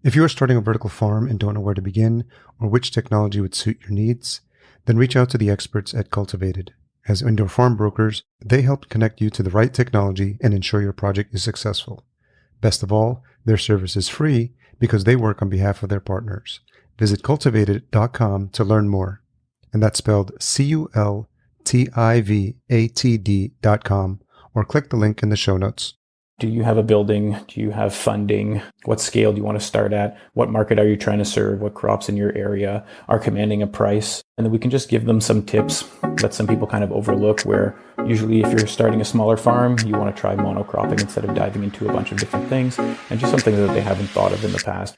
If you are starting a vertical farm and don't know where to begin or which technology would suit your needs, then reach out to the experts at Cultivatd. As indoor farm brokers, they help connect you to the right technology and ensure your project is successful. Best of all, their service is free because they work on behalf of their partners. Visit cultivatd.com to learn more. And that's spelled cultivatd.com, or click the link in the show notes. Do you have a building? Do you have funding? What scale do you want to start at? What market are you trying to serve? What crops in your area are commanding a price? And then we can just give them some tips that some people kind of overlook, where usually if you're starting a smaller farm, you want to try monocropping instead of diving into a bunch of different things, and just something that they haven't thought of in the past.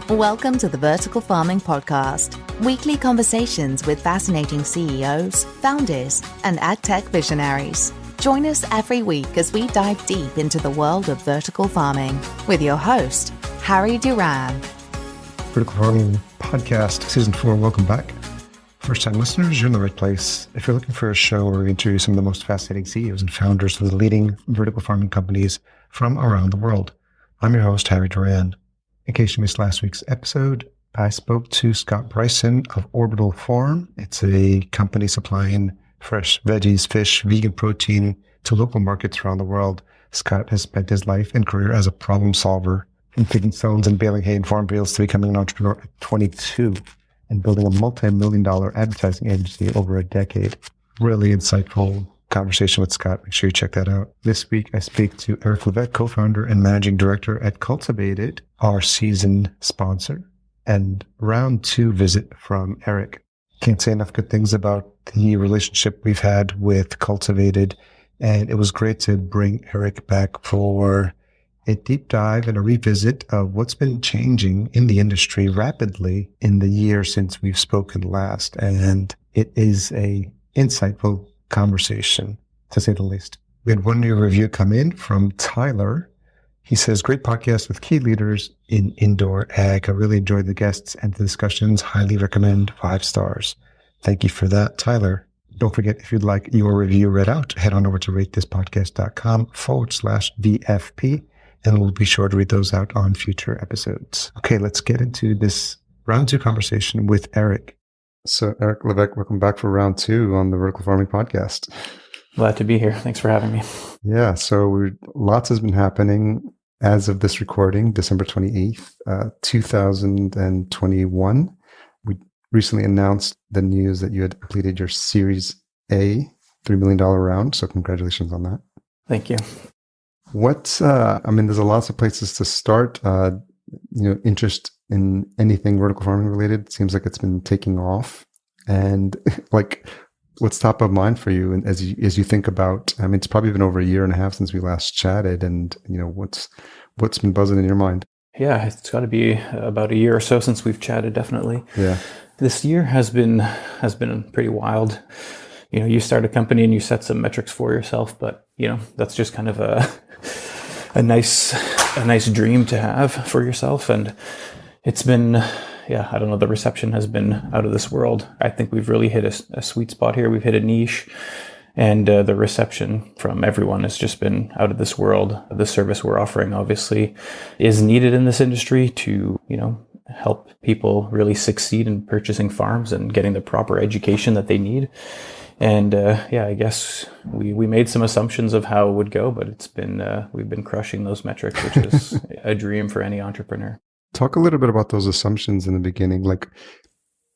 Welcome to the Vertical Farming Podcast, weekly conversations with fascinating CEOs, founders, and AgTech visionaries. Join us every week as we dive deep into the world of vertical farming with your host, Harry Duran. Vertical Farming Podcast, Season 4, welcome back. First-time listeners, you're in the right place. If you're looking for a show where we interview some of the most fascinating CEOs and founders of the leading vertical farming companies from around the world, I'm your host, Harry Duran. In case you missed last week's episode, I spoke to Scott Bryson of Orbital Farm. It's a company supplying fresh veggies, fish, vegan protein to local markets around the world. Scott has spent his life and career as a problem solver, from picking stones and baling hay in farm fields to becoming an entrepreneur at 22 and building a multi-million-dollar advertising agency over a decade. Really insightful conversation with Scott. Make sure you check that out. This week, I speak to Eric Levesque, co-founder and managing director at Cultivatd, our season sponsor, and round 2 visit from Eric. Can't say enough good things about the relationship we've had with Cultivatd, and it was great to bring Eric back for a deep dive and a revisit of what's been changing in the industry rapidly in the year since we've spoken last, and it is a insightful conversation, to say the least. We had one new review come in from Tyler. He says, great podcast with key leaders in indoor ag. I really enjoyed the guests and the discussions. Highly recommend 5 stars. Thank you for that, Tyler. Don't forget, if you'd like your review read out, head on over to ratethispodcast.com/VFP, and we'll be sure to read those out on future episodes. Okay, let's get into this round 2 conversation with Eric. So Eric Levesque, welcome back for round 2 on the Vertical Farming Podcast. Glad to be here. Thanks for having me. Yeah, so lots has been happening as of this recording, December 28th, 2021. We recently announced the news that you had completed your Series A, $3 million round. So congratulations on that. Thank you. There's a lots of places to start. Interest in anything vertical farming related seems like it's been taking off. And what's top of mind for you? And as you think about, it's probably been over a year and a half since we last chatted, and what's been buzzing in your mind? Yeah, it's got to be about a year or so since we've chatted, definitely. Yeah. This year has been pretty wild. You start a company and you set some metrics for yourself, but that's just kind of a nice dream to have for yourself. And it's been, the reception has been out of this world. I think we've really hit a sweet spot here. We've hit a niche, and the reception from everyone has just been out of this world. The service we're offering obviously is needed in this industry to, help people really succeed in purchasing farms and getting the proper education that they need. And I guess we made some assumptions of how it would go, but we've been crushing those metrics, which is a dream for any entrepreneur. Talk a little bit about those assumptions in the beginning. Like,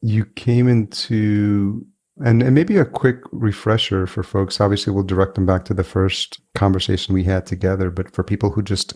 you came into, and maybe a quick refresher for folks. Obviously, we'll direct them back to the first conversation we had together, but for people who just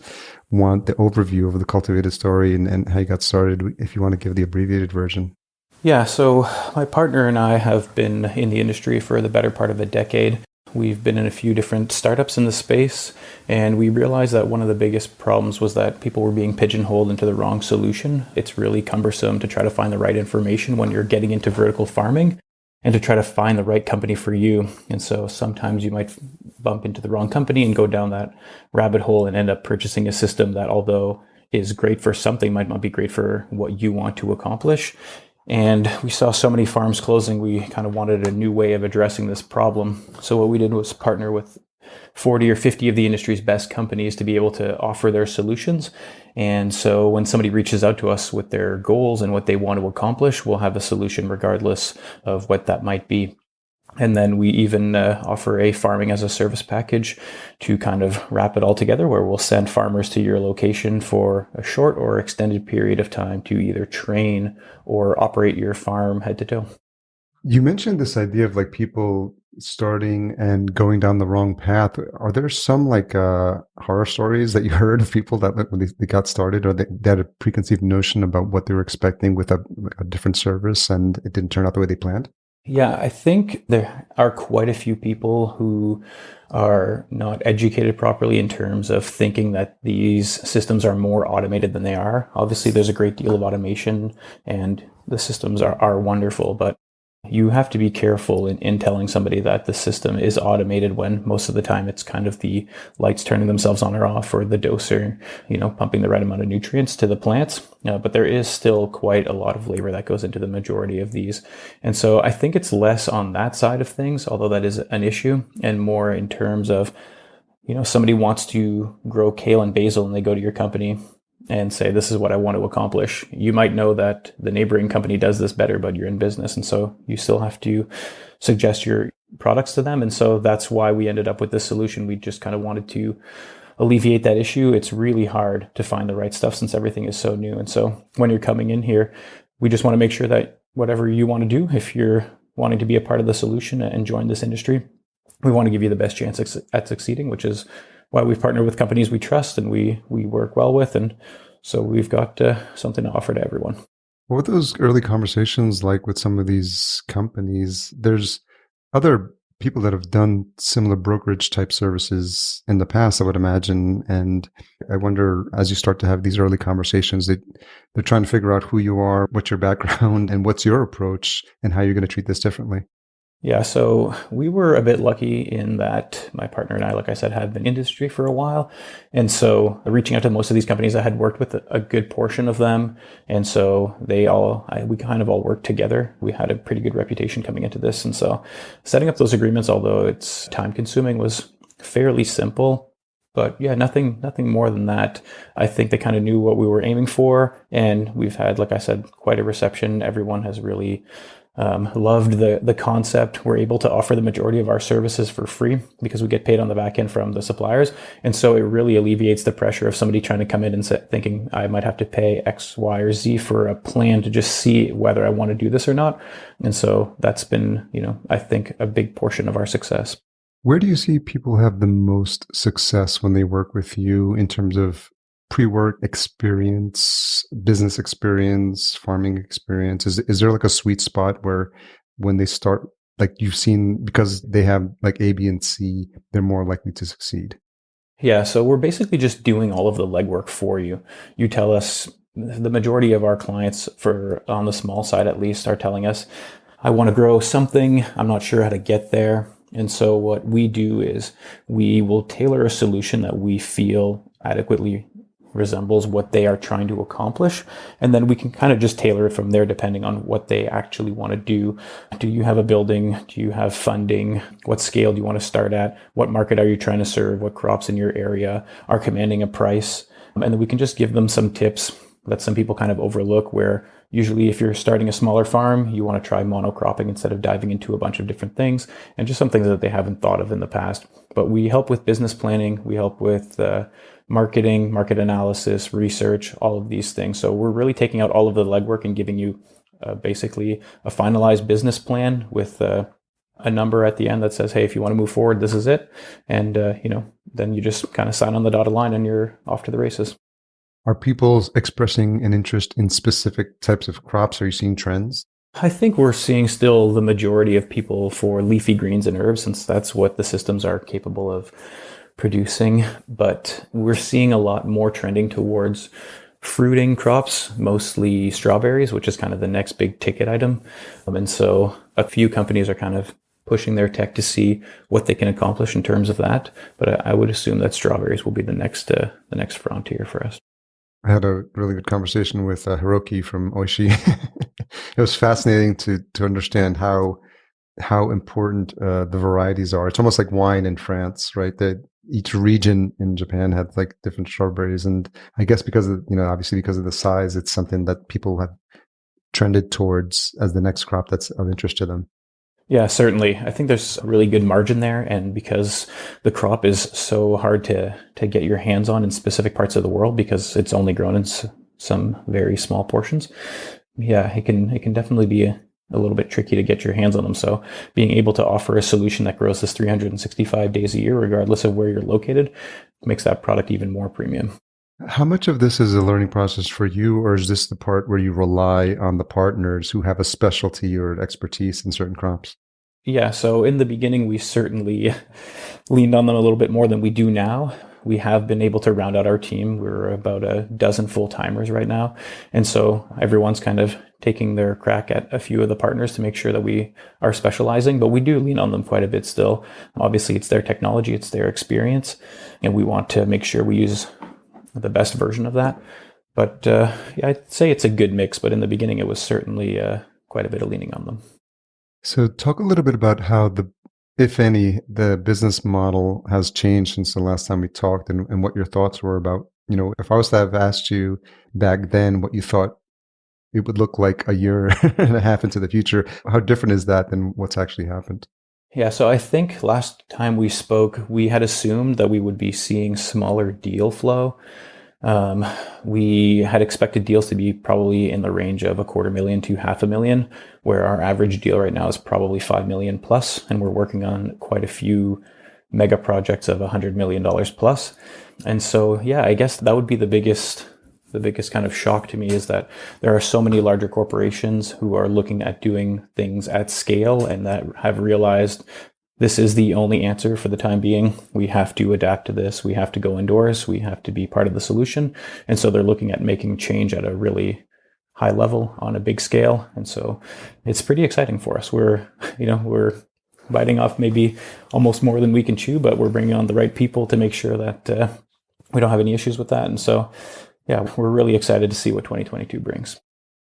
want the overview of the Cultivatd story and how you got started, if you want to give the abbreviated version. Yeah, so my partner and I have been in the industry for the better part of a decade. We've been in a few different startups in the space, and we realized that one of the biggest problems was that people were being pigeonholed into the wrong solution. It's really cumbersome to try to find the right information when you're getting into vertical farming and to try to find the right company for you. And so sometimes you might bump into the wrong company and go down that rabbit hole and end up purchasing a system that, although is great for something, might not be great for what you want to accomplish. And we saw so many farms closing, we kind of wanted a new way of addressing this problem. So what we did was partner with 40 or 50 of the industry's best companies to be able to offer their solutions. And so when somebody reaches out to us with their goals and what they want to accomplish, we'll have a solution regardless of what that might be. And then we even offer a farming as a service package to kind of wrap it all together, where we'll send farmers to your location for a short or extended period of time to either train or operate your farm head to toe. You mentioned this idea of like people starting and going down the wrong path. Are there some like horror stories that you heard of people that when they got started, or they had a preconceived notion about what they were expecting with a different service and it didn't turn out the way they planned? Yeah, I think there are quite a few people who are not educated properly in terms of thinking that these systems are more automated than they are. Obviously, there's a great deal of automation and the systems are wonderful, but you have to be careful in telling somebody that the system is automated when most of the time it's kind of the lights turning themselves on or off, or the doser, pumping the right amount of nutrients to the plants. But there is still quite a lot of labor that goes into the majority of these. And so I think it's less on that side of things, although that is an issue, and more in terms of, somebody wants to grow kale and basil and they go to your company and say, this is what I want to accomplish. You might know that the neighboring company does this better, but you're in business. And so you still have to suggest your products to them. And so that's why we ended up with this solution. We just kind of wanted to alleviate that issue. It's really hard to find the right stuff since everything is so new. And so when you're coming in here, we just want to make sure that whatever you want to do, if you're wanting to be a part of the solution and join this industry, we want to give you the best chance at succeeding, which is why we've partnered with companies we trust and we work well with. And so we've got something to offer to everyone. What were those early conversations like with some of these companies? There's other people that have done similar brokerage type services in the past, I would imagine. And I wonder, as you start to have these early conversations, they're trying to figure out who you are, what's your background, and what's your approach, and how you're going to treat this differently. Yeah, so we were a bit lucky in that my partner and I, like I said, had been in industry for a while. And so reaching out to most of these companies, I had worked with a good portion of them. And so we kind of all worked together. We had a pretty good reputation coming into this. And so setting up those agreements, although it's time consuming, was fairly simple. But yeah, nothing more than that. I think they kind of knew what we were aiming for. And we've had, like I said, quite a reception. Everyone has really loved the concept. We're able to offer the majority of our services for free because we get paid on the back end from the suppliers. And so it really alleviates the pressure of somebody trying to come in and thinking I might have to pay X, Y, or Z for a plan to just see whether I want to do this or not. And so that's been, I think a big portion of our success. Where do you see people have the most success when they work with you in terms of pre-work experience, business experience, farming experience? Is there like a sweet spot where when they start, like you've seen, because they have like A, B, and C, they're more likely to succeed? Yeah, so we're basically just doing all of the legwork for you. You tell us, the majority of our clients, on the small side at least, are telling us, I want to grow something, I'm not sure how to get there. And so what we do is we will tailor a solution that we feel adequately resembles what they are trying to accomplish. And then we can kind of just tailor it from there depending on what they actually want to do. Do you have a building? Do you have funding? What scale do you want to start at? What market are you trying to serve? What crops in your area are commanding a price? And then we can just give them some tips that some people kind of overlook, where usually if you're starting a smaller farm, you want to try monocropping instead of diving into a bunch of different things, and just some things that they haven't thought of in the past. But we help with business planning. We help with marketing, market analysis, research, all of these things. So we're really taking out all of the legwork and giving you basically a finalized business plan with a number at the end that says, hey, if you want to move forward, this is it. And, then you just kind of sign on the dotted line and you're off to the races. Are people expressing an interest in specific types of crops? Are you seeing trends? I think we're seeing still the majority of people for leafy greens and herbs, since that's what the systems are capable of producing. But we're seeing a lot more trending towards fruiting crops, mostly strawberries, which is kind of the next big ticket item. And so a few companies are kind of pushing their tech to see what they can accomplish in terms of that. But I would assume that strawberries will be the next frontier for us. I had a really good conversation with Hiroki from Oishi. It was fascinating to understand how how important the varieties are. It's almost like wine in France, right? That each region in Japan had like different strawberries, and I guess because of, obviously because of the size, it's something that people have trended towards as the next crop that's of interest to them. Yeah, certainly. I think there's a really good margin there. And because the crop is so hard to get your hands on in specific parts of the world, because it's only grown in some very small portions, yeah, it can definitely be a little bit tricky to get your hands on them. So being able to offer a solution that grows this 365 days a year, regardless of where you're located, makes that product even more premium. How much of this is a learning process for you, or is this the part where you rely on the partners who have a specialty or expertise in certain crops? Yeah, so in the beginning, we certainly leaned on them a little bit more than we do now. We have been able to round out our team. We're about a dozen full-timers right now. And so everyone's kind of taking their crack at a few of the partners to make sure that we are specializing, but we do lean on them quite a bit still. Obviously, it's their technology, it's their experience, and we want to make sure we use the best version of that. But yeah, I'd say it's a good mix, but in the beginning, it was certainly quite a bit of leaning on them. So talk a little bit about how if any, the business model has changed since the last time we talked, and what your thoughts were about, if I was to have asked you back then what you thought it would look like a year and a half into the future, how different is that than what's actually happened? Yeah, so I think last time we spoke, we had assumed that we would be seeing smaller deal flow. We had expected deals to be probably in the range of $250,000 to $500,000, where our average deal right now is probably $5 million plus, and we're working on quite a few mega projects of $100 million plus. And so, yeah, I guess that would be the biggest kind of shock to me, is that there are so many larger corporations who are looking at doing things at scale and that have realized this is the only answer for the time being. We have to adapt to this. We have to go indoors. We have to be part of the solution. And so they're looking at making change at a really high level on a big scale. And so it's pretty exciting for us. We're biting off maybe almost more than we can chew, but we're bringing on the right people to make sure that we don't have any issues with that. And so, yeah, we're really excited to see what 2022 brings.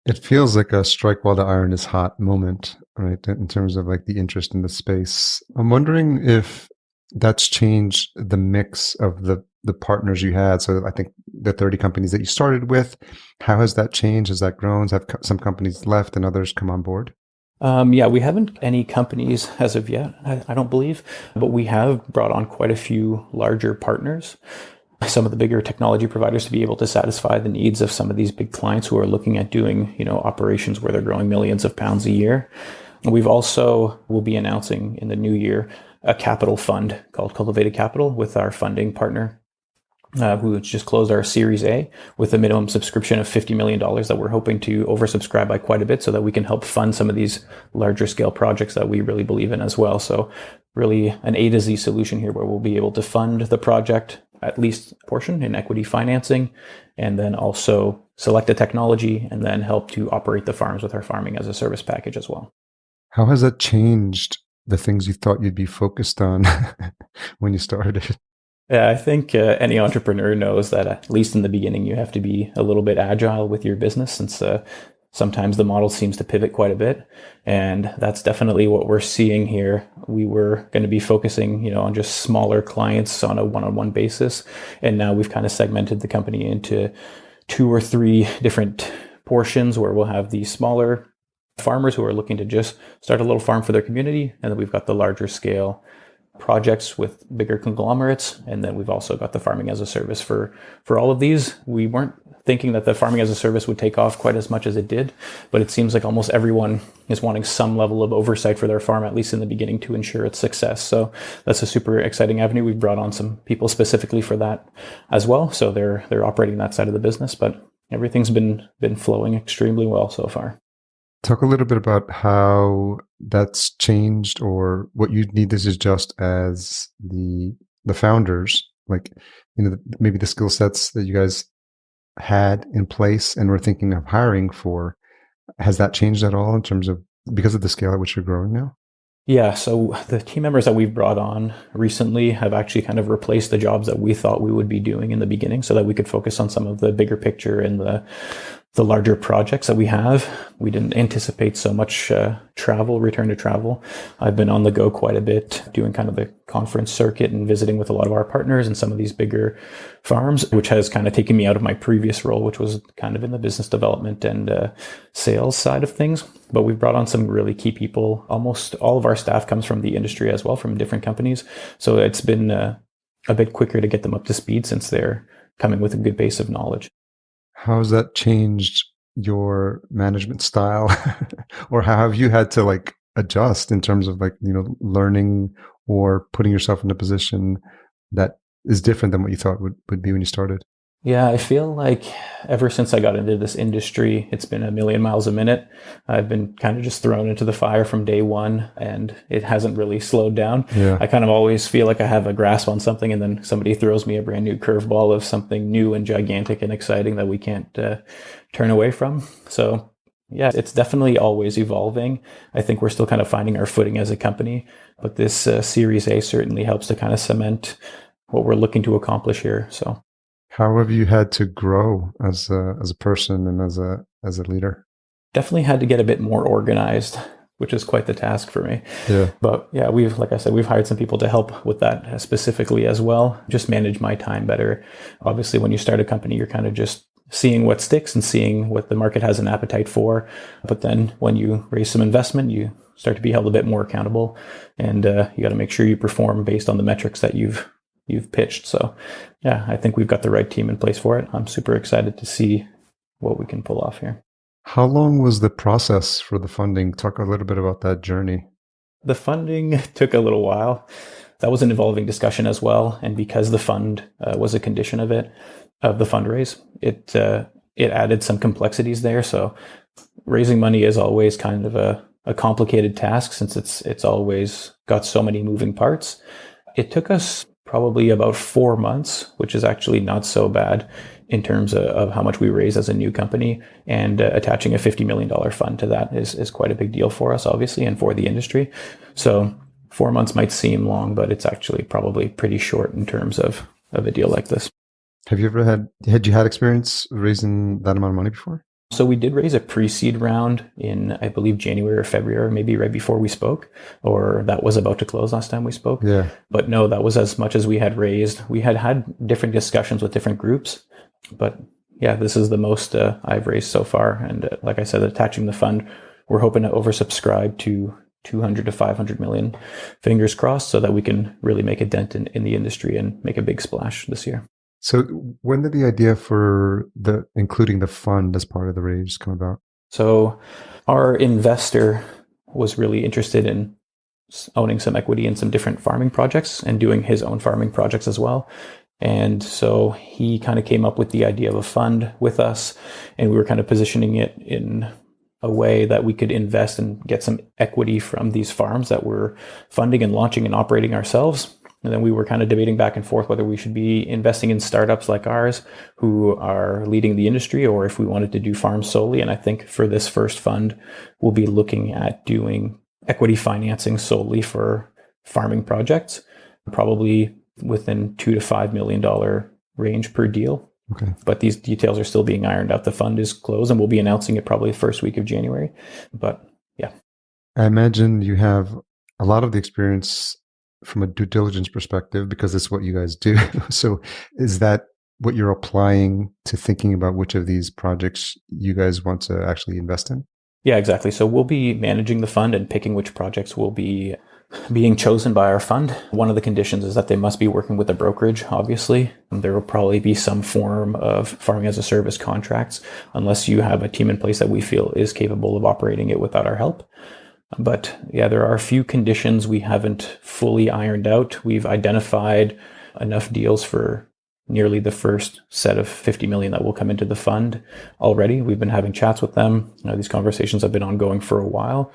It feels like a strike while the iron is hot moment, right? In terms of like the interest in the space. I'm wondering if that's changed the mix of the partners you had. So I think the 30 companies that you started with, how has that changed? Has that grown? Have some companies left and others come on board? Yeah, we haven't any companies as of yet, I don't believe, but we have brought on quite a few larger partners, some of the bigger technology providers, to be able to satisfy the needs of some of these big clients who are looking at doing, operations where they're growing millions of pounds a year. We've also will be announcing in the new year a capital fund called Cultivatd Capital with our funding partner, who just closed our Series A with a minimum subscription of $50 million that we're hoping to oversubscribe by quite a bit so that we can help fund some of these larger scale projects that we really believe in as well. So really an A to Z solution here where we'll be able to fund the project, at least a portion, in equity financing, and then also select a technology and then help to operate the farms with our farming as a service package as well. How has that changed the things you thought you'd be focused on when you started? Yeah, I think any entrepreneur knows that at least in the beginning, you have to be a little bit agile with your business, since sometimes the model seems to pivot quite a bit. And that's definitely what we're seeing here. We were going to be focusing, on just smaller clients on a one-on-one basis. And now we've kind of segmented the company into 2 or 3 different portions where we'll have the smaller farmers who are looking to just start a little farm for their community. And then we've got the larger scale projects with bigger conglomerates. And then we've also got the farming as a service for all of these. We weren't thinking that the farming as a service would take off quite as much as it did, but it seems like almost everyone is wanting some level of oversight for their farm, at least in the beginning, to ensure its success. So that's a super exciting avenue. We've brought on some people specifically for that as well. So they're operating that side of the business, but everything's been flowing extremely well so far. Talk a little bit about how that's changed, or what you need to adjust as the founders, like, maybe the skill sets that you guys had in place and were thinking of hiring for. Has that changed at all in terms of, because of the scale at which you're growing now? Yeah, so the team members that we've brought on recently have actually kind of replaced the jobs that we thought we would be doing in the beginning so that we could focus on some of the bigger picture and the the larger projects that we have. We didn't anticipate so much return to travel. I've been on the go quite a bit, doing kind of the conference circuit and visiting with a lot of our partners and some of these bigger farms, which has kind of taken me out of my previous role, which was kind of in the business development and sales side of things. But we've brought on some really key people. Almost all of our staff comes from the industry as well, from different companies. So it's been a bit quicker to get them up to speed since they're coming with a good base of knowledge. How has that changed your management style? Or how have you had to like adjust in terms of like, learning or putting yourself in a position that is different than what you thought would be when you started? Yeah, I feel like ever since I got into this industry, it's been a million miles a minute. I've been kind of just thrown into the fire from day one, and it hasn't really slowed down. Yeah. I kind of always feel like I have a grasp on something, and then somebody throws me a brand new curveball of something new and gigantic and exciting that we can't turn away from. So yeah, it's definitely always evolving. I think we're still kind of finding our footing as a company, but this Series A certainly helps to kind of cement what we're looking to accomplish here. So. How have you had to grow as a person and as a leader? Definitely had to get a bit more organized, which is quite the task for me. Yeah. But yeah, like I said, we've hired some people to help with that specifically as well. Just manage my time better. Obviously, when you start a company, you're kind of just seeing what sticks and seeing what the market has an appetite for. But then when you raise some investment, you start to be held a bit more accountable, and you got to make sure you perform based on the metrics that you've pitched. So yeah, I think we've got the right team in place for it. I'm super excited to see what we can pull off here. How long was the process for the funding? Talk a little bit about that journey. The funding took a little while. That was an evolving discussion as well. And because the fund was a condition of the fundraise, it added some complexities there. So raising money is always kind of a complicated task, since it's always got so many moving parts. It took us probably about 4 months, which is actually not so bad in terms of how much we raise as a new company. And attaching a $50 million fund to that is quite a big deal for us, obviously, and for the industry. So 4 months might seem long, but it's actually probably pretty short in terms of a deal like this. Have you ever had experience raising that amount of money before? So we did raise a pre-seed round in, I believe, January or February, maybe right before we spoke, or that was about to close last time we spoke. Yeah. But no, that was as much as we had raised. We had different discussions with different groups, but yeah, this is the most I've raised so far. And like I said, attaching the fund, we're hoping to oversubscribe to 200 to 500 million, fingers crossed, so that we can really make a dent in the industry and make a big splash this year. So when did the idea for including the fund as part of the raise come about? So our investor was really interested in owning some equity in some different farming projects and doing his own farming projects as well. And so he kind of came up with the idea of a fund with us, and we were kind of positioning it in a way that we could invest and get some equity from these farms that we're funding and launching and operating ourselves. And then we were kind of debating back and forth whether we should be investing in startups like ours who are leading the industry, or if we wanted to do farms solely. And I think for this first fund, we'll be looking at doing equity financing solely for farming projects, probably within $2 to $5 million range per deal. Okay. But these details are still being ironed out. The fund is closed, and we'll be announcing it probably the first week of January. But yeah. I imagine you have a lot of the experience from a due diligence perspective, because it's what you guys do. So is that what you're applying to thinking about which of these projects you guys want to actually invest in? Yeah, exactly. So we'll be managing the fund and picking which projects will be being chosen by our fund. One of the conditions is that they must be working with a brokerage, obviously. And there will probably be some form of farming as a service contracts, unless you have a team in place that we feel is capable of operating it without our help. But yeah, there are a few conditions we haven't fully ironed out. We've identified enough deals for nearly the first set of 50 million that will come into the fund already. We've been having chats with them. These conversations have been ongoing for a while,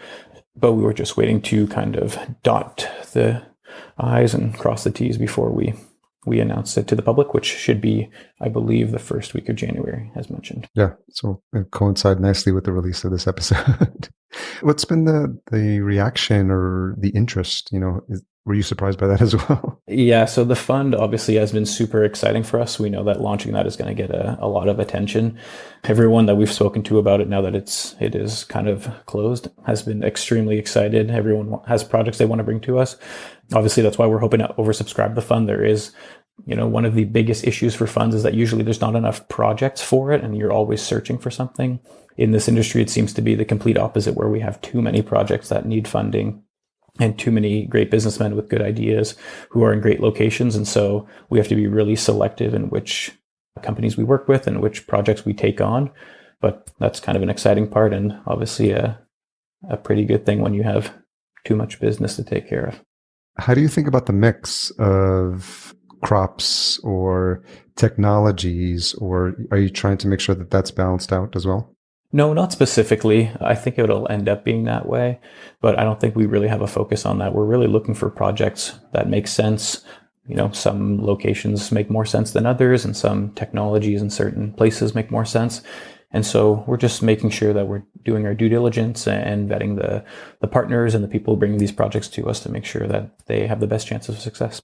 but we were just waiting to kind of dot the I's and cross the T's before we announce it to the public, which should be, I believe, the first week of January, as mentioned. Yeah, so it coincide nicely with the release of this episode. What's been the reaction or the interest? were you surprised by that as well? Yeah, so the fund obviously has been super exciting for us. We know that launching that is going to get a lot of attention. Everyone that we've spoken to about it now that it is kind of closed has been extremely excited. Everyone has projects they want to bring to us. Obviously, that's why we're hoping to oversubscribe the fund. There is, one of the biggest issues for funds is that usually there's not enough projects for it and you're always searching for something. In this industry, it seems to be the complete opposite, where we have too many projects that need funding and too many great businessmen with good ideas who are in great locations. And so we have to be really selective in which companies we work with and which projects we take on. But that's kind of an exciting part, and obviously a pretty good thing when you have too much business to take care of. How do you think about the mix of crops or technologies, or are you trying to make sure that that's balanced out as well? No, not specifically. I think it'll end up being that way, but I don't think we really have a focus on that. We're really looking for projects that make sense. Some locations make more sense than others, and some technologies in certain places make more sense. And so we're just making sure that we're doing our due diligence and vetting the partners and the people bringing these projects to us to make sure that they have the best chances of success.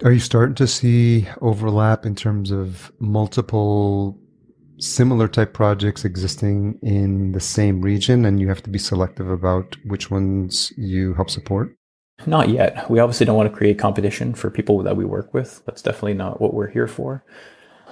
Are you starting to see overlap in terms of multiple similar type projects existing in the same region, and you have to be selective about which ones you help support? Not yet. We obviously don't want to create competition for people that we work with. That's definitely not what we're here for.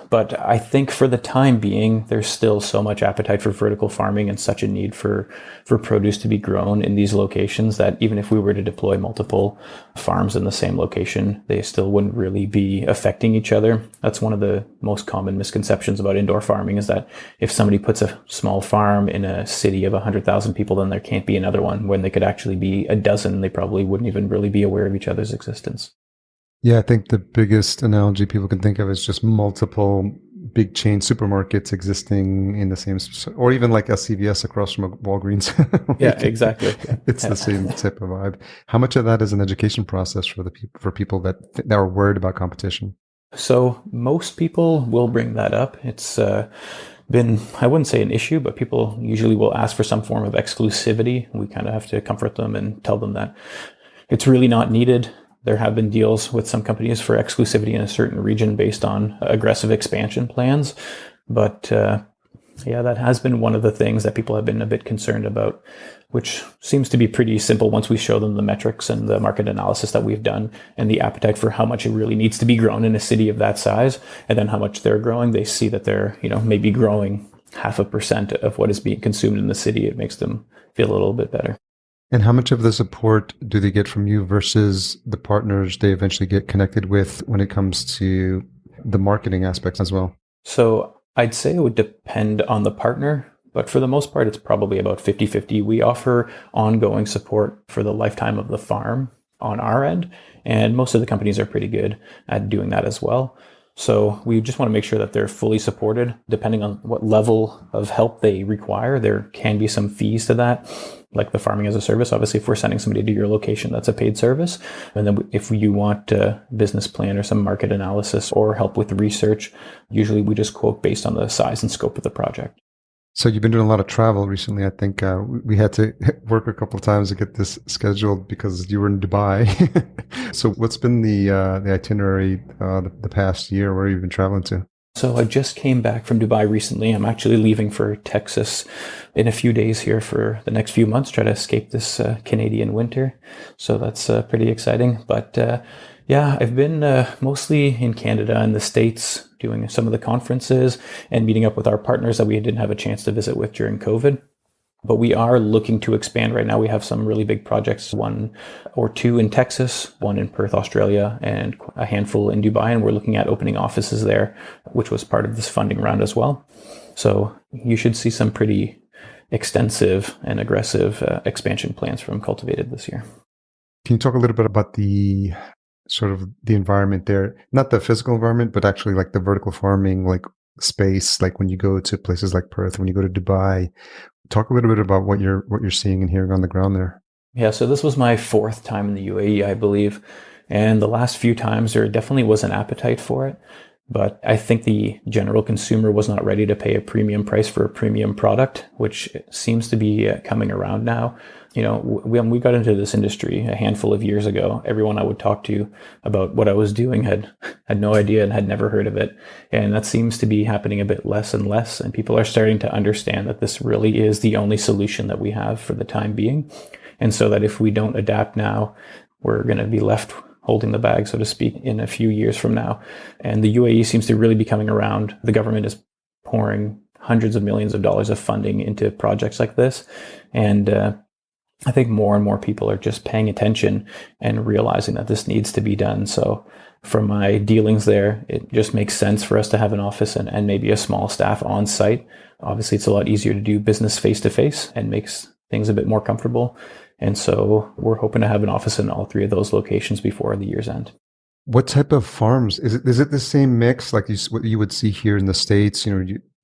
But I think for the time being, there's still so much appetite for vertical farming and such a need for produce to be grown in these locations that even if we were to deploy multiple farms in the same location, they still wouldn't really be affecting each other. That's one of the most common misconceptions about indoor farming, is that if somebody puts a small farm in a city of 100,000 people, then there can't be another one, when they could actually be a dozen. They probably wouldn't even really be aware of each other's existence. Yeah, I think the biggest analogy people can think of is just multiple big chain supermarkets existing in the same, or even like a CVS across from a Walgreens. Yeah, exactly. It's the same type of vibe. How much of that is an education process for people that are worried about competition? So most people will bring that up. It's been, I wouldn't say an issue, but people usually will ask for some form of exclusivity. We kind of have to comfort them and tell them that it's really not needed. There have been deals with some companies for exclusivity in a certain region based on aggressive expansion plans. But that has been one of the things that people have been a bit concerned about, which seems to be pretty simple once we show them the metrics and the market analysis that we've done and the appetite for how much it really needs to be grown in a city of that size, and then how much they're growing. They see that they're, maybe growing 0.5% of what is being consumed in the city. It makes them feel a little bit better. And how much of the support do they get from you versus the partners they eventually get connected with when it comes to the marketing aspects as well? So I'd say it would depend on the partner, but for the most part, it's probably about 50-50. We offer ongoing support for the lifetime of the farm on our end, and most of the companies are pretty good at doing that as well. So we just want to make sure that they're fully supported. Depending on what level of help they require, there can be some fees to that, like the farming as a service. Obviously, if we're sending somebody to your location, that's a paid service. And then if you want a business plan or some market analysis or help with research, usually we just quote based on the size and scope of the project. So you've been doing a lot of travel recently. I think we had to work a couple of times to get this scheduled because you were in Dubai. So what's been the itinerary the past year? Where have you been traveling to? So I just came back from Dubai recently. I'm actually leaving for Texas in a few days here for the next few months, try to escape this Canadian winter. So that's pretty exciting. But I've been mostly in Canada and the States doing some of the conferences and meeting up with our partners that we didn't have a chance to visit with during COVID. But we are looking to expand right now. We have some really big projects, 1 or 2 in Texas, 1 in Perth, Australia, and a handful in Dubai. And we're looking at opening offices there, which was part of this funding round as well. So you should see some pretty extensive and aggressive expansion plans from Cultivatd this year. Can you talk a little bit about the sort of the environment there, not the physical environment, but actually like the vertical farming, like space, like when you go to places like Perth, when you go to Dubai? Talk a little bit about what you're seeing and hearing on the ground there. Yeah, so this was my 4th time in the UAE, I believe. And the last few times there definitely was an appetite for it. But I think the general consumer was not ready to pay a premium price for a premium product, which seems to be coming around now. When we got into this industry a handful of years ago, everyone I would talk to about what I was doing had no idea and had never heard of it. And that seems to be happening a bit less and less. And people are starting to understand that this really is the only solution that we have for the time being. And so that if we don't adapt now, we're going to be left holding the bag, so to speak, in a few years from now. And the UAE seems to really be coming around. The government is pouring hundreds of millions of dollars of funding into projects like this. And I think more and more people are just paying attention and realizing that this needs to be done. So from my dealings there, it just makes sense for us to have an office and maybe a small staff on site. Obviously, it's a lot easier to do business face to face and makes things a bit more comfortable. And so we're hoping to have an office in all three of those locations before the year's end. What type of farms? Is it the same mix like what you would see here in the States?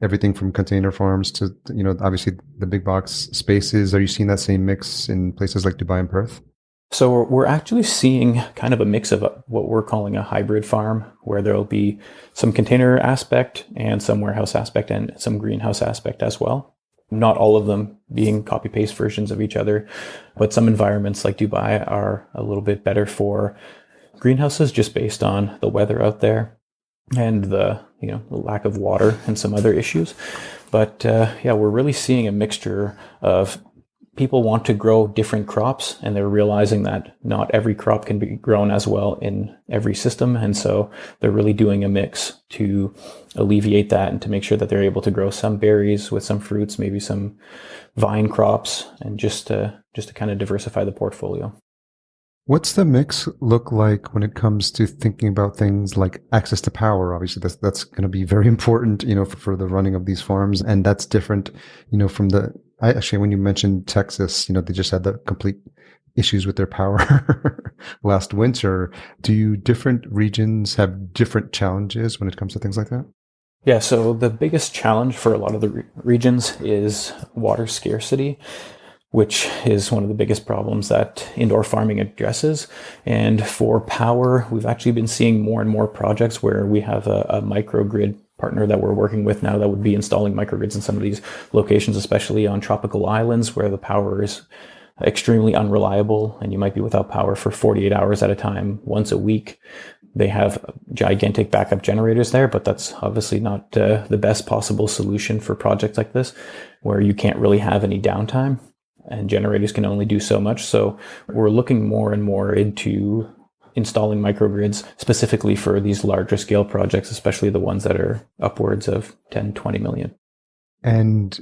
Everything from container farms to, obviously the big box spaces. Are you seeing that same mix in places like Dubai and Perth? So we're actually seeing kind of a mix of what we're calling a hybrid farm, where there'll be some container aspect and some warehouse aspect and some greenhouse aspect as well. Not all of them being copy-paste versions of each other, but some environments like Dubai are a little bit better for greenhouses just based on the weather out there and the lack of water and some other issues. But we're really seeing a mixture of people want to grow different crops, and they're realizing that not every crop can be grown as well in every system. And so they're really doing a mix to alleviate that and to make sure that they're able to grow some berries with some fruits, maybe some vine crops, and just to kind of diversify the portfolio. What's the mix look like when it comes to thinking about things like access to power? Obviously, that's going to be very important, for the running of these farms, and that's different, from actually, when you mentioned Texas, they just had the complete issues with their power last winter. Do different regions have different challenges when it comes to things like that? Yeah, so the biggest challenge for a lot of the regions is water scarcity, which is one of the biggest problems that indoor farming addresses. And for power, we've actually been seeing more and more projects where we have a microgrid partner that we're working with now that would be installing microgrids in some of these locations, especially on tropical islands where the power is extremely unreliable and you might be without power for 48 hours at a time, once a week. They have gigantic backup generators there, but that's obviously not the best possible solution for projects like this, where you can't really have any downtime and generators can only do so much. So we're looking more and more into installing microgrids specifically for these larger scale projects, especially the ones that are upwards of 10, 20 million. And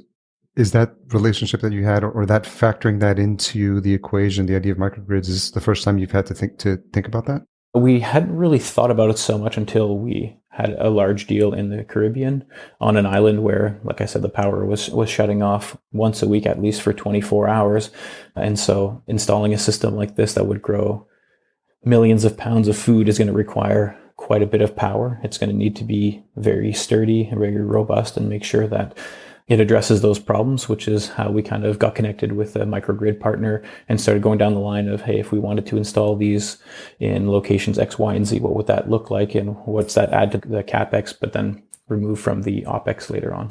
is that relationship that you had, or that factoring that into the equation, the idea of microgrids, is the first time you've had to think about that? We hadn't really thought about it so much until we had a large deal in the Caribbean on an island where, like I said, the power was shutting off once a week, at least for 24 hours. And so installing a system like this that would grow millions of pounds of food is going to require quite a bit of power. It's going to need to be very sturdy and very robust and make sure that it addresses those problems, which is how we kind of got connected with a microgrid partner and started going down the line of, hey, if we wanted to install these in locations X, Y, and Z, what would that look like? And what's that add to the CapEx, but then remove from the OpEx later on?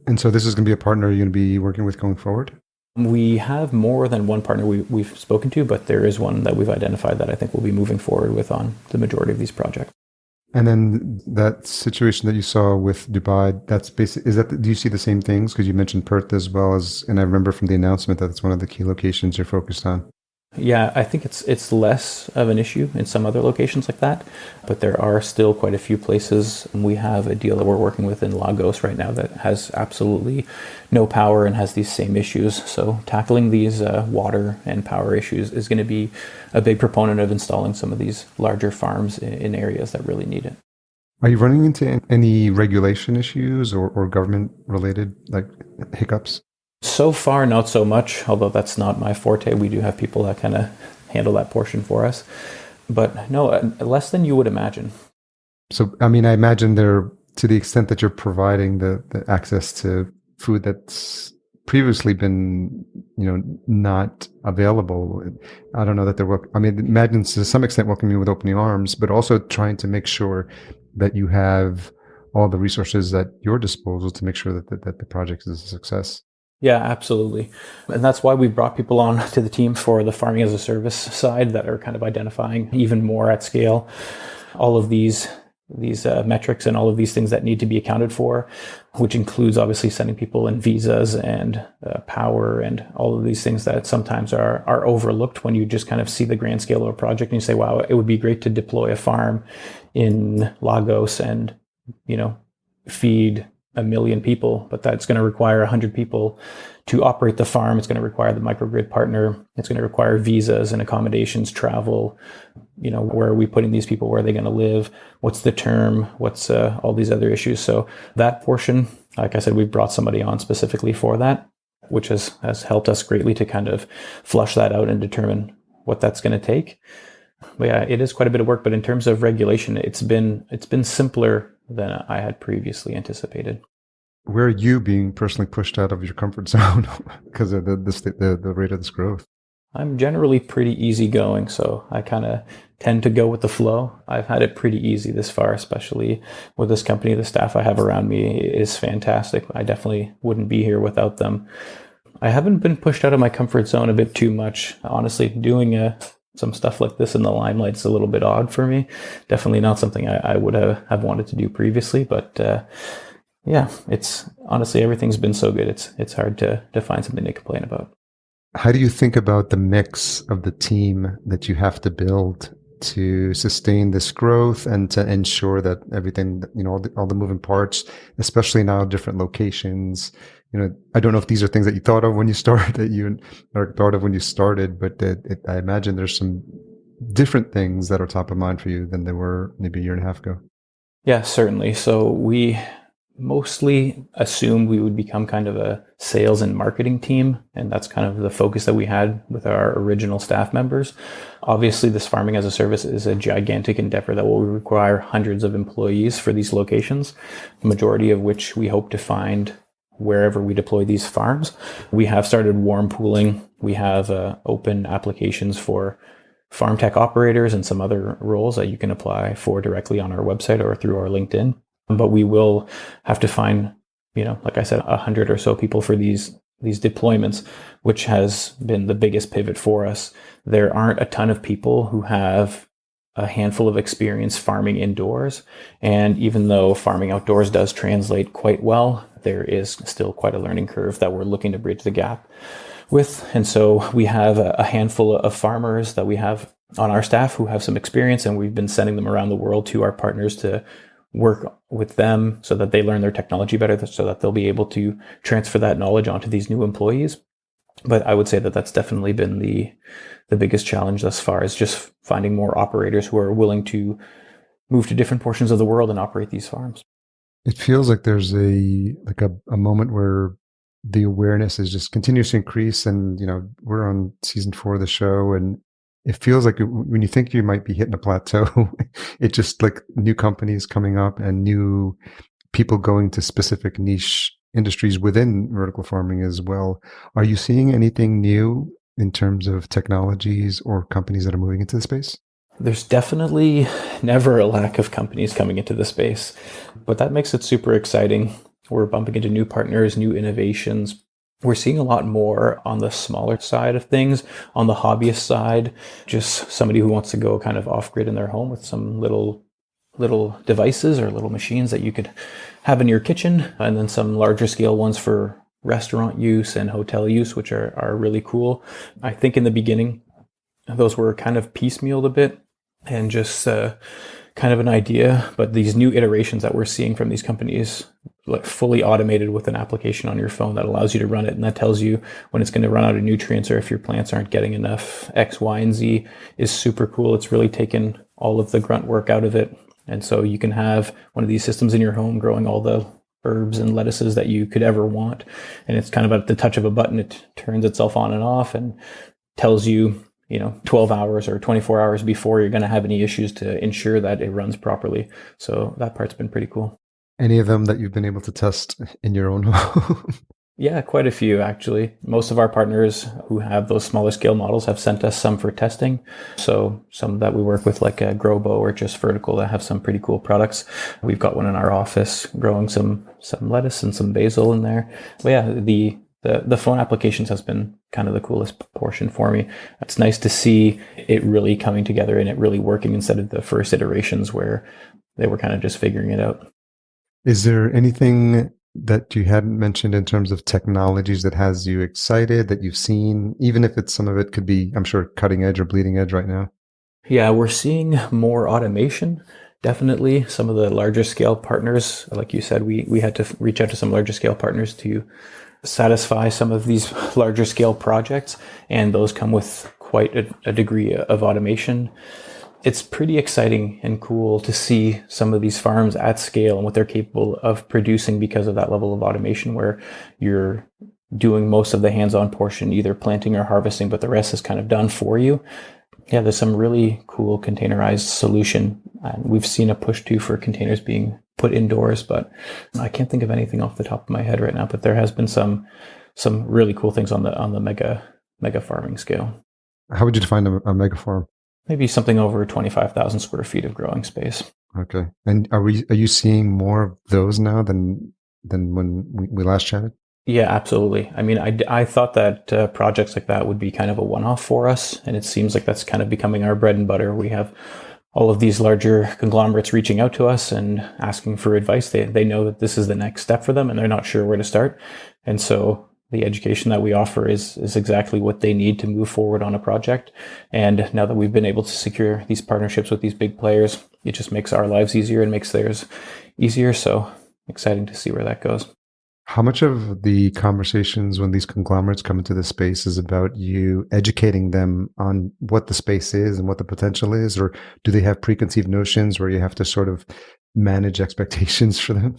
And so this is going to be a partner you're going to be working with going forward? We have more than one partner we've spoken to, but there is one that we've identified that I think we'll be moving forward with on the majority of these projects. And then that situation that you saw with Dubai, do you see the same things? Because you mentioned Perth as well as, and I remember from the announcement that it's one of the key locations you're focused on. Yeah, I think it's less of an issue in some other locations like that, but there are still quite a few places. We have a deal that we're working with in Lagos right now that has absolutely no power and has these same issues. So tackling these water and power issues is going to be a big proponent of installing some of these larger farms in areas that really need it. Are you running into any regulation issues or government related like hiccups? So far, not so much, although that's not my forte. We do have people that kind of handle that portion for us. But no, less than you would imagine. So, I mean, I imagine to the extent that you're providing the access to food that's previously been, not available. I don't know that imagine to some extent welcoming you with opening arms, but also trying to make sure that you have all the resources at your disposal to make sure that the project is a success. Yeah, absolutely. And that's why we brought people on to the team for the farming as a service side that are kind of identifying even more at scale all of these metrics and all of these things that need to be accounted for, which includes obviously sending people in visas and power and all of these things that sometimes are overlooked when you just kind of see the grand scale of a project and you say, wow, it would be great to deploy a farm in Lagos and, feed 1 million people, but that's going to require 100 people to operate the farm. It's going to require the microgrid partner. It's going to require visas and accommodations, travel. Where are we putting these people? Where are they going to live? What's the term? What's all these other issues? So that portion, like I said, we've brought somebody on specifically for that, which has helped us greatly to kind of flush that out and determine what that's going to take. But yeah, it is quite a bit of work. But in terms of regulation, it's been simpler than I had previously anticipated. Where are you being personally pushed out of your comfort zone because of the rate of this growth? I'm generally pretty easygoing, so I kind of tend to go with the flow. I've had it pretty easy this far, especially with this company. The staff I have around me is fantastic. I definitely wouldn't be here without them. I haven't been pushed out of my comfort zone a bit too much. Honestly, doing some stuff like this in the limelight is a little bit odd for me. Definitely not something I would have wanted to do previously, but yeah, it's honestly, everything's been so good. It's hard to find something to complain about. How do you think about the mix of the team that you have to build to sustain this growth and to ensure that everything, all the moving parts, especially now different locations, I don't know if these are things that you thought of when you started, but I imagine there's some different things that are top of mind for you than they were maybe a year and a half ago. Yeah, certainly. So we mostly assumed we would become kind of a sales and marketing team. And that's kind of the focus that we had with our original staff members. Obviously, this farming as a service is a gigantic endeavor that will require hundreds of employees for these locations, the majority of which we hope to find wherever we deploy these farms. We have started warm pooling. We have open applications for farm tech operators and some other roles that you can apply for directly on our website or through our LinkedIn. But we will have to find, like I said, 100 or so people for these deployments, which has been the biggest pivot for us. There aren't a ton of people who have a handful of experience farming indoors. And even though farming outdoors does translate quite well, there is still quite a learning curve that we're looking to bridge the gap with. And so we have a handful of farmers that we have on our staff who have some experience, and we've been sending them around the world to our partners to work with them so that they learn their technology better, so that they'll be able to transfer that knowledge onto these new employees. But I would say that that's definitely been the biggest challenge thus far, is just finding more operators who are willing to move to different portions of the world and operate these farms. It feels like there's a moment where the awareness is just continues to increase, and we're on season 4 of the show, and it feels like when you think you might be hitting a plateau, it's just like new companies coming up and new people going to specific niche industries within vertical farming as well. Are you seeing anything new in terms of technologies or companies that are moving into the space? There's definitely never a lack of companies coming into the space, but that makes it super exciting. We're bumping into new partners, new innovations. We're seeing a lot more on the smaller side of things, on the hobbyist side, just somebody who wants to go kind of off-grid in their home with some little devices or little machines that you could have in your kitchen, and then some larger scale ones for restaurant use and hotel use, which are really cool. I think in the beginning, those were kind of piecemealed a bit and just kind of an idea, but these new iterations that we're seeing from these companies, like fully automated with an application on your phone that allows you to run it, and that tells you when it's going to run out of nutrients or if your plants aren't getting enough X, Y, and Z, is super cool. It's really taken all of the grunt work out of it. And so you can have one of these systems in your home growing all the herbs and lettuces that you could ever want. And it's kind of at the touch of a button, it turns itself on and off and tells you, 12 hours or 24 hours before you're going to have any issues to ensure that it runs properly. So that part's been pretty cool. Any of them that you've been able to test in your own home? Yeah, quite a few actually. Most of our partners who have those smaller scale models have sent us some for testing. So some that we work with, like Growbo or Just Vertical, that have some pretty cool products. We've got one in our office growing some lettuce and some basil in there. But yeah, the phone applications has been kind of the coolest portion for me. It's nice to see it really coming together and it really working instead of the first iterations where they were kind of just figuring it out. Is there anything that you hadn't mentioned in terms of technologies that has you excited, that you've seen, even if it's some of it could be, I'm sure, cutting edge or bleeding edge right now? Yeah, we're seeing more automation. Definitely some of the larger scale partners, like you said, we had to reach out to some larger scale partners to satisfy some of these larger scale projects, and those come with quite a degree of automation. It's pretty exciting and cool to see some of these farms at scale and what they're capable of producing because of that level of automation, where you're doing most of the hands-on portion, either planting or harvesting, but the rest is kind of done for you. Yeah, there's some really cool containerized solution. And we've seen a push too for containers being put indoors, but I can't think of anything off the top of my head right now, but there has been some really cool things on the mega farming scale. How would you define a mega farm? Maybe something over 25,000 square feet of growing space. Okay. And are you seeing more of those now than when we last chatted? Yeah, absolutely. I mean, I thought that projects like that would be kind of a one-off for us, and it seems like that's kind of becoming our bread and butter. We have all of these larger conglomerates reaching out to us and asking for advice. They know that this is the next step for them, and they're not sure where to start. And so the education that we offer is exactly what they need to move forward on a project. And now that we've been able to secure these partnerships with these big players, it just makes our lives easier and makes theirs easier. So exciting to see where that goes. How much of the conversations when these conglomerates come into the space is about you educating them on what the space is and what the potential is? Or do they have preconceived notions where you have to sort of manage expectations for them?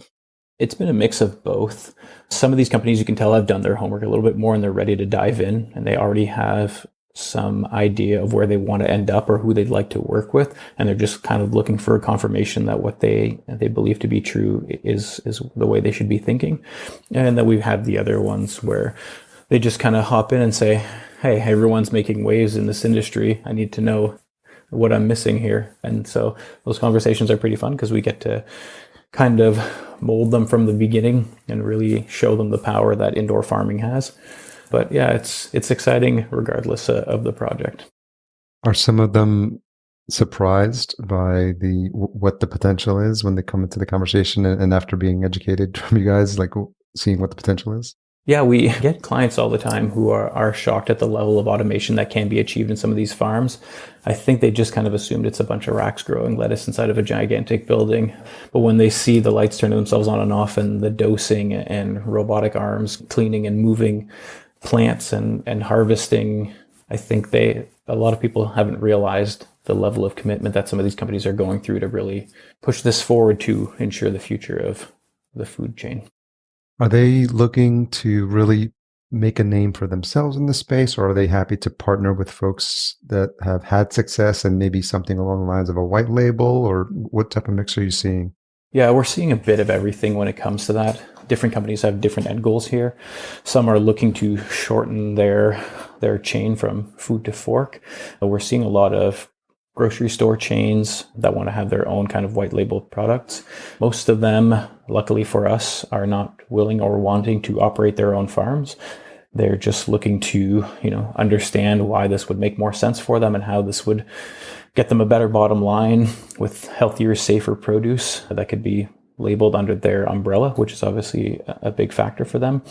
It's been a mix of both. Some of these companies, you can tell, have done their homework a little bit more and they're ready to dive in, and they already have some idea of where they want to end up or who they'd like to work with. And they're just kind of looking for a confirmation that what they believe to be true is the way they should be thinking. And then we've had the other ones where they just kind of hop in and say, hey, everyone's making waves in this industry. I need to know what I'm missing here. And so those conversations are pretty fun because we get to kind of mold them from the beginning and really show them the power that indoor farming has. But yeah, it's exciting regardless of the project. Are some of them surprised by what the potential is when they come into the conversation and after being educated from you guys, like seeing what the potential is? Yeah, we get clients all the time who are shocked at the level of automation that can be achieved in some of these farms. I think they just kind of assumed it's a bunch of racks growing lettuce inside of a gigantic building. But when they see the lights turn themselves on and off and the dosing and robotic arms cleaning and moving plants and harvesting, I think a lot of people haven't realized the level of commitment that some of these companies are going through to really push this forward to ensure the future of the food chain. Are they looking to really make a name for themselves in the space, or are they happy to partner with folks that have had success and maybe something along the lines of a white label, or what type of mix are you seeing? Yeah, we're seeing a bit of everything when it comes to that. Different companies have different end goals here. Some are looking to shorten their chain from food to fork. We're seeing a lot of grocery store chains that want to have their own kind of white labeled products. Most of them, luckily for us, are not willing or wanting to operate their own farms. They're just looking to, understand why this would make more sense for them and how this would get them a better bottom line with healthier, safer produce that could be labeled under their umbrella, which is obviously a big factor for them.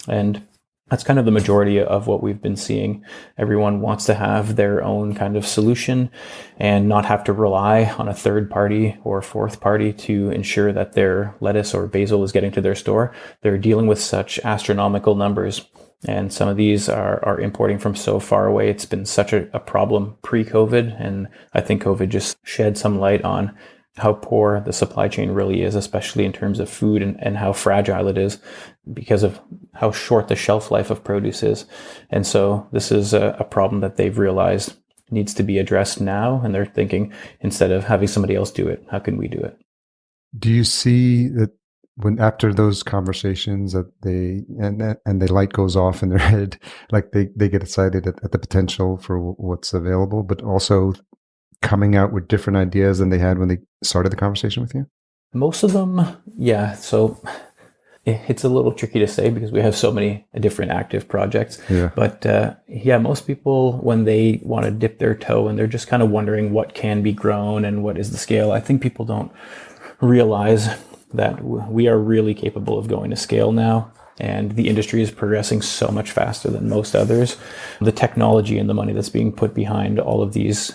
And that's kind of the majority of what we've been seeing. Everyone wants to have their own kind of solution and not have to rely on a third party or fourth party to ensure that their lettuce or basil is getting to their store. They're dealing with such astronomical numbers. And some of these are importing from so far away. It's been such a problem pre-COVID. And I think COVID just shed some light on how poor the supply chain really is, especially in terms of food and how fragile it is because of how short the shelf life of produce is. And so this is a problem that they've realized needs to be addressed now. And they're thinking, instead of having somebody else do it, how can we do it? Do you see that when after those conversations that and the light goes off in their head, like they get excited at the potential for what's available, but also coming out with different ideas than they had when they started the conversation with you? Most of them, yeah. So it's a little tricky to say because we have so many different active projects. Yeah. But yeah, most people, when they want to dip their toe and they're just kind of wondering what can be grown and what is the scale, I think people don't realize that we are really capable of going to scale now. And the industry is progressing so much faster than most others. The technology and the money that's being put behind all of these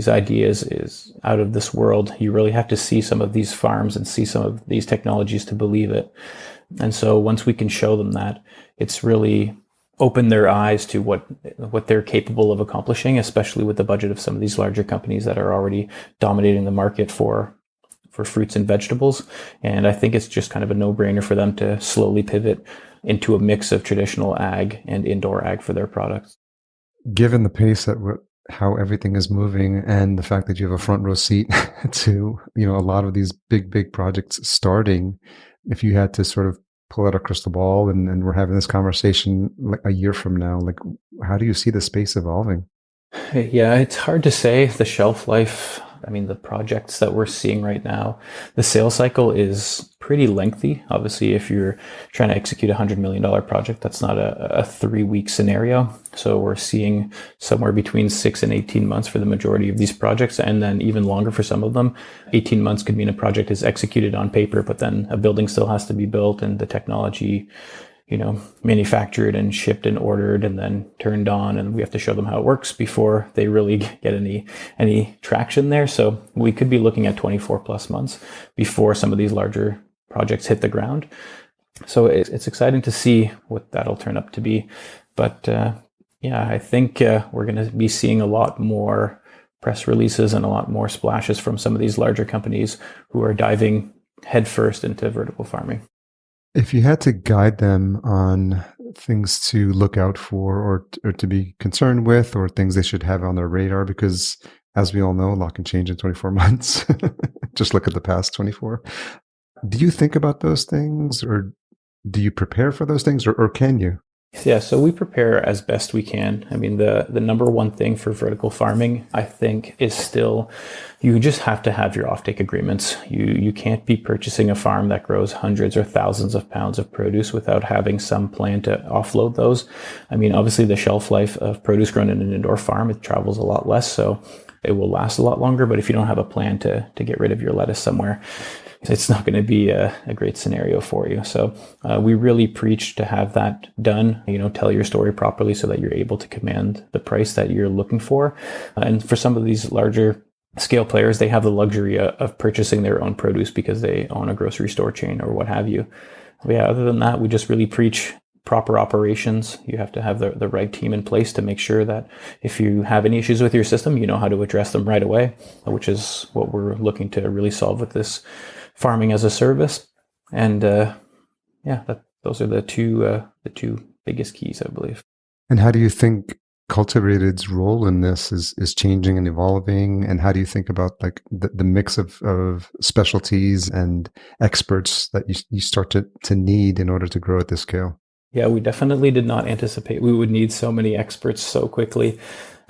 ideas is out of this world. You really have to see some of these farms and see some of these technologies to believe it. And so once we can show them that, it's really opened their eyes to what they're capable of accomplishing, especially with the budget of some of these larger companies that are already dominating the market for fruits and vegetables. And I think it's just kind of a no-brainer for them to slowly pivot into a mix of traditional ag and indoor ag for their products. Given the pace at how everything is moving and the fact that you have a front row seat to, a lot of these big projects starting, if you had to sort of pull out a crystal ball and we're having this conversation like a year from now, like how do you see the space evolving? Yeah, it's hard to say. The shelf life, I mean, the projects that we're seeing right now, the sales cycle is pretty lengthy. Obviously, if you're trying to execute a $100 million project, that's not a 3-week scenario. So we're seeing somewhere between 6 and 18 months for the majority of these projects, and then even longer for some of them. 18 months could mean a project is executed on paper, but then a building still has to be built and the technology manufactured and shipped and ordered and then turned on, and we have to show them how it works before they really get any traction there. So we could be looking at 24 plus months before some of these larger projects hit the ground. So it's exciting to see what that'll turn up to be. But yeah, I think we're going to be seeing a lot more press releases and a lot more splashes from some of these larger companies who are diving headfirst into vertical farming. If you had to guide them on things to look out for or to be concerned with or things they should have on their radar, because as we all know, a lot can change in 24 months. Just look at the past 24. Do you think about those things or do you prepare for those things or can you? Yeah, so we prepare as best we can. I mean, the number one thing for vertical farming, I think, is still you just have to have your offtake agreements. You can't be purchasing a farm that grows hundreds or thousands of pounds of produce without having some plan to offload those. I mean, obviously the shelf life of produce grown in an indoor farm, it travels a lot less, so it will last a lot longer. But if you don't have a plan to get rid of your lettuce somewhere, it's not going to be a great scenario for you. So we really preach to have that done, tell your story properly so that you're able to command the price that you're looking for. And for some of these larger scale players, they have the luxury of purchasing their own produce because they own a grocery store chain or what have you. But yeah, other than that, we just really preach proper operations. You have to have the right team in place to make sure that if you have any issues with your system, you know how to address them right away, which is what we're looking to really solve with this farming as a service. And those are the two biggest keys, I believe. And how do you think Cultivatd's role in this is changing and evolving? And how do you think about like the mix of specialties and experts that you start to need in order to grow at this scale? Yeah, we definitely did not anticipate we would need so many experts so quickly.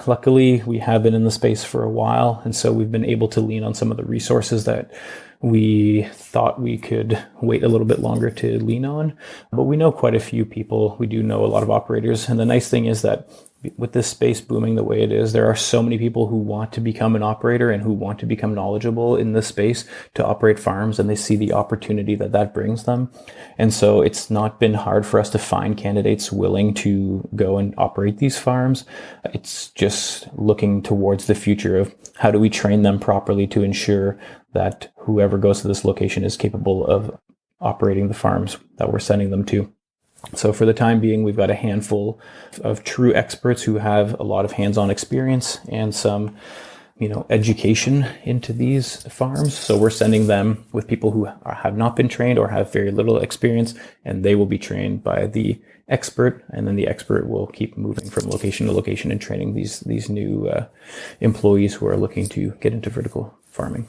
Luckily, we have been in the space for a while, and so we've been able to lean on some of the resources that we thought we could wait a little bit longer to lean on. But we know quite a few people. We do know a lot of operators. And the nice thing is that with this space booming the way it is, there are so many people who want to become an operator and who want to become knowledgeable in this space to operate farms, and they see the opportunity that brings them. And so it's not been hard for us to find candidates willing to go and operate these farms. It's just looking towards the future of how do we train them properly to ensure that whoever goes to this location is capable of operating the farms that we're sending them to. So for the time being, we've got a handful of true experts who have a lot of hands-on experience and some, education into these farms. So we're sending them with people who have not been trained or have very little experience, and they will be trained by the expert, and then the expert will keep moving from location to location and training these new employees who are looking to get into vertical farming.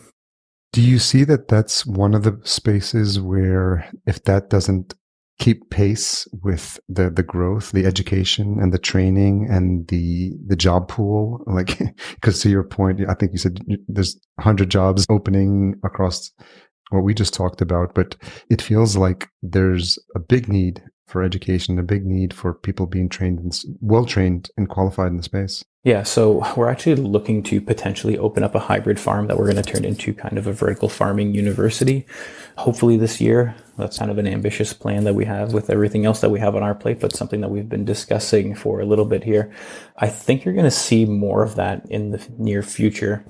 Do you see that that's one of the spaces where if that doesn't keep pace with the growth, the education and the training and the job pool, like, because to your point, I think you said there's 100 jobs opening across what we just talked about, but it feels like there's a big need for education, a big need for people being trained and well trained and qualified in the space. Yeah, so we're actually looking to potentially open up a hybrid farm that we're going to turn into kind of a vertical farming university, hopefully this year. That's kind of an ambitious plan that we have with everything else that we have on our plate, but something that we've been discussing for a little bit here. I think you're going to see more of that in the near future.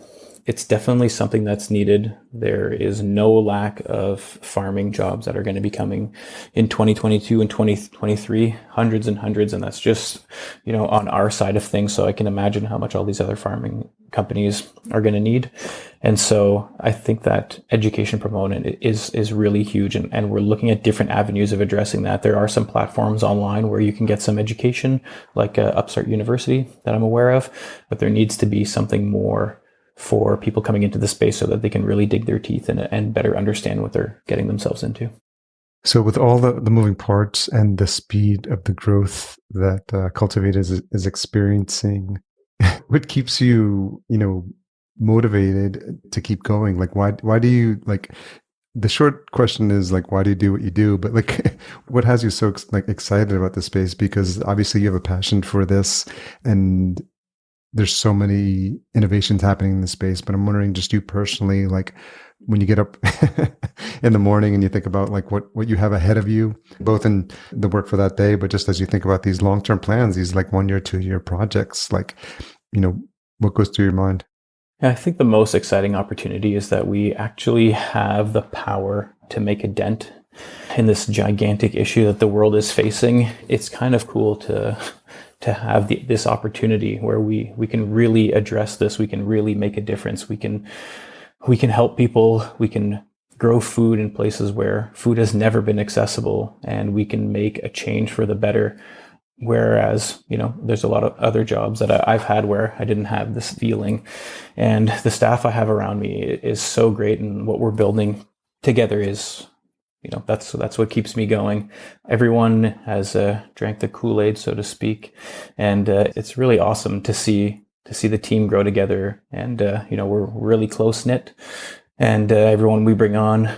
It's definitely something that's needed. There is no lack of farming jobs that are going to be coming in 2022 and 2023, hundreds and hundreds. And that's just, on our side of things. So I can imagine how much all these other farming companies are going to need. And so I think that education proponent is really huge. And we're looking at different avenues of addressing that. There are some platforms online where you can get some education, like Upstart University that I'm aware of, but there needs to be something more for people coming into the space so that they can really dig their teeth in it and better understand what they're getting themselves into. So with all the moving parts and the speed of the growth that Cultivatd is experiencing, what keeps you, motivated to keep going? Like, why do you, like, the short question is like, why do you do what you do? But like, what has you so excited about this space? Because obviously you have a passion for this and there's so many innovations happening in the space, but I'm wondering just you personally, like when you get up in the morning and you think about like what you have ahead of you, both in the work for that day, but just as you think about these long-term plans, these like 1 year, 2 year projects, like, what goes through your mind? Yeah, I think the most exciting opportunity is that we actually have the power to make a dent in this gigantic issue that the world is facing. It's kind of cool to have this opportunity where we can really address this. We can really make a difference. We can help people. We can grow food in places where food has never been accessible, and we can make a change for the better. Whereas, there's a lot of other jobs that I've had where I didn't have this feeling, and the staff I have around me is so great. And what we're building together is, that's what keeps me going. Everyone has drank the Kool-Aid, so to speak, and it's really awesome to see the team grow together. And we're really close knit, and everyone we bring on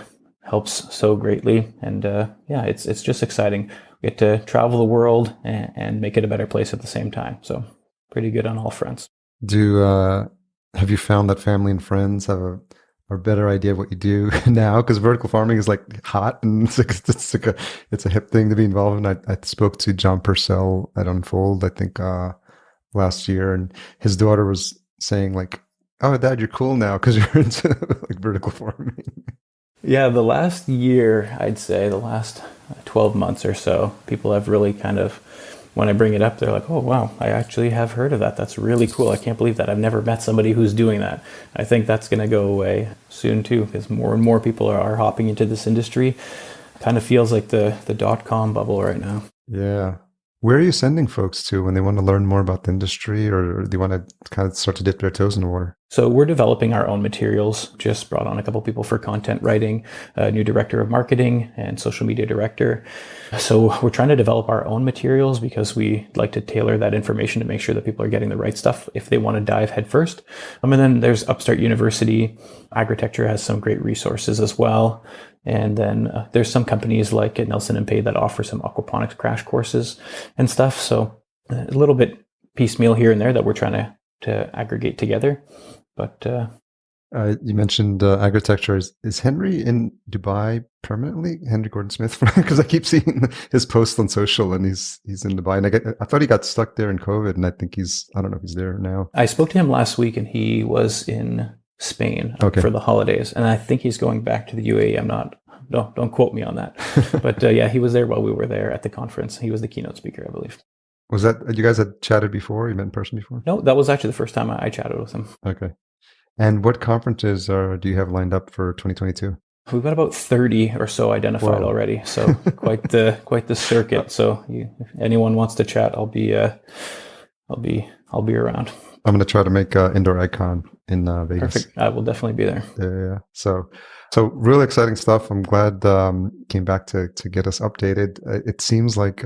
helps so greatly. And it's just exciting. We get to travel the world and make it a better place at the same time. So pretty good on all fronts. Have you found that family and friends have a better idea of what you do now? Because vertical farming is like hot and it's a hip thing to be involved in. I spoke to John Purcell at Unfold, I think last year, and his daughter was saying like, "Oh, Dad, you're cool now because you're into like vertical farming." Yeah, the last year, I'd say the last 12 months or so, people have really kind of, when I bring it up, they're like, "Oh, wow, I actually have heard of that. That's really cool. I can't believe that. I've never met somebody who's doing that." I think that's going to go away soon too, because more and more people are hopping into this industry. Kind of feels like the .com bubble right now. Yeah. Where are you sending folks to when they want to learn more about the industry, or do you want to kind of start to dip their toes in the water? So we're developing our own materials. Just brought on a couple people for content writing, a new director of marketing and social media director. So we're trying to develop our own materials because we like to tailor that information to make sure that people are getting the right stuff if they want to dive headfirst. And then there's Upstart University. Agritecture has some great resources as well. And then there's some companies like Nelson and Pay that offer some aquaponics crash courses and stuff. So a little bit piecemeal here and there that we're trying to aggregate together. But you mentioned Agritecture. Is Henry in Dubai permanently? Henry Gordon Smith? Because I keep seeing his posts on social, and he's in Dubai. And I thought he got stuck there in COVID, and I think I don't know if he's there now. I spoke to him last week, and he was in Spain for the holidays, and I think he's going back to the UAE. Don't quote me on that. But yeah, he was there while we were there at the conference. He was the keynote speaker, I believe. Was that, you guys had chatted before? You met in person before? No, that was actually the first time I chatted with him. Okay. And what conferences do you have lined up for 2022? We've got about 30 or so identified already. So quite the circuit. So if anyone wants to chat, I'll be around. I'm going to try to make indoor icon in Vegas. Perfect. I will definitely be there. Yeah. So really exciting stuff. I'm glad came back to get us updated. It seems like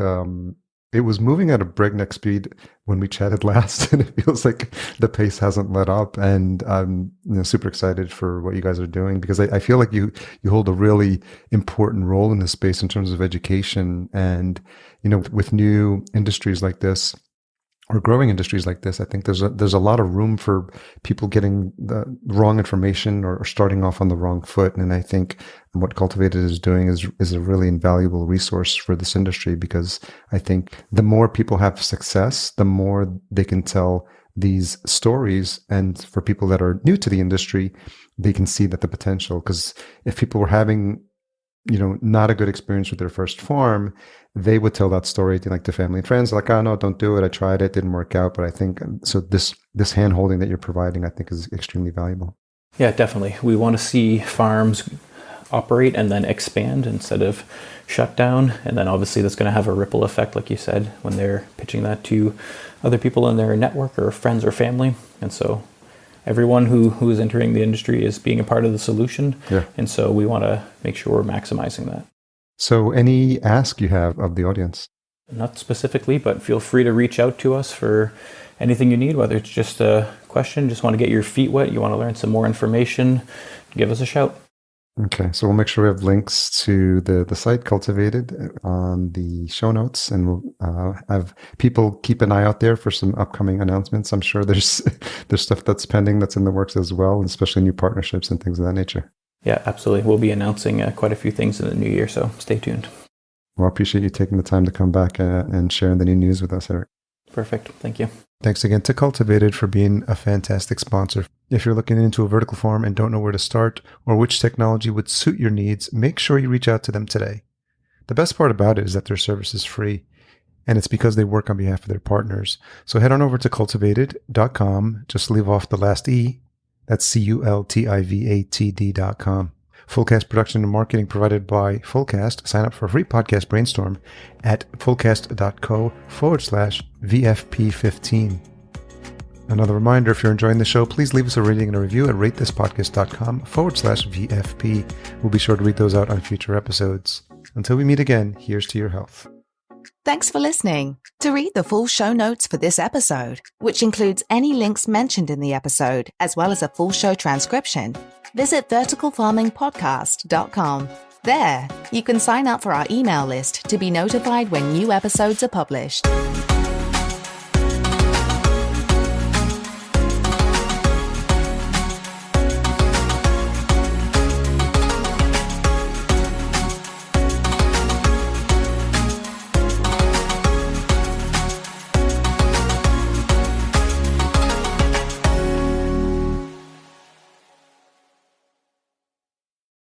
it was moving at a breakneck speed when we chatted last, and it feels like the pace hasn't let up. And I'm super excited for what you guys are doing, because I feel like you hold a really important role in this space in terms of education. And with new industries like this, or growing industries like this, I think there's a lot of room for people getting the wrong information or starting off on the wrong foot. And I think what Cultivatd is doing is a really invaluable resource for this industry, because I think the more people have success, the more they can tell these stories. And for people that are new to the industry, they can see that the potential, because if people were having not a good experience with their first farm, they would tell that story to family and friends, like, oh no, don't do it. I tried it, didn't work out. But I think so this hand holding that you're providing, I think, is extremely valuable. Yeah, definitely. We want to see farms operate and then expand instead of shut down. And then obviously that's going to have a ripple effect, like you said, when they're pitching that to other people in their network or friends or family. And so everyone who is entering the industry is being a part of the solution. Yeah. And so we want to make sure we're maximizing that. So any ask you have of the audience? Not specifically, but feel free to reach out to us for anything you need, whether it's just a question, just want to get your feet wet, you want to learn some more information, give us a shout. Okay, so we'll make sure we have links to the site Cultivatd on the show notes, and we'll have people keep an eye out there for some upcoming announcements. I'm sure there's stuff that's pending that's in the works as well, especially new partnerships and things of that nature. Yeah, absolutely. We'll be announcing quite a few things in the new year, so stay tuned. Well, I appreciate you taking the time to come back and sharing the new news with us, Eric. Perfect. Thank you. Thanks again to Cultivatd for being a fantastic sponsor. If you're looking into a vertical farm and don't know where to start or which technology would suit your needs, make sure you reach out to them today. The best part about it is that their service is free, and it's because they work on behalf of their partners. So head on over to cultivatd.com. Just leave off the last E. That's cultivatd.com. Fullcast production and marketing provided by Fullcast. Sign up for a free podcast brainstorm at fullcast.co/VFP15. Another reminder, if you're enjoying the show, please leave us a rating and a review at ratethispodcast.com/VFP. We'll be sure to read those out on future episodes. Until we meet again, here's to your health. Thanks for listening. To read the full show notes for this episode, which includes any links mentioned in the episode, as well as a full show transcription, visit verticalfarmingpodcast.com. There, you can sign up for our email list to be notified when new episodes are published.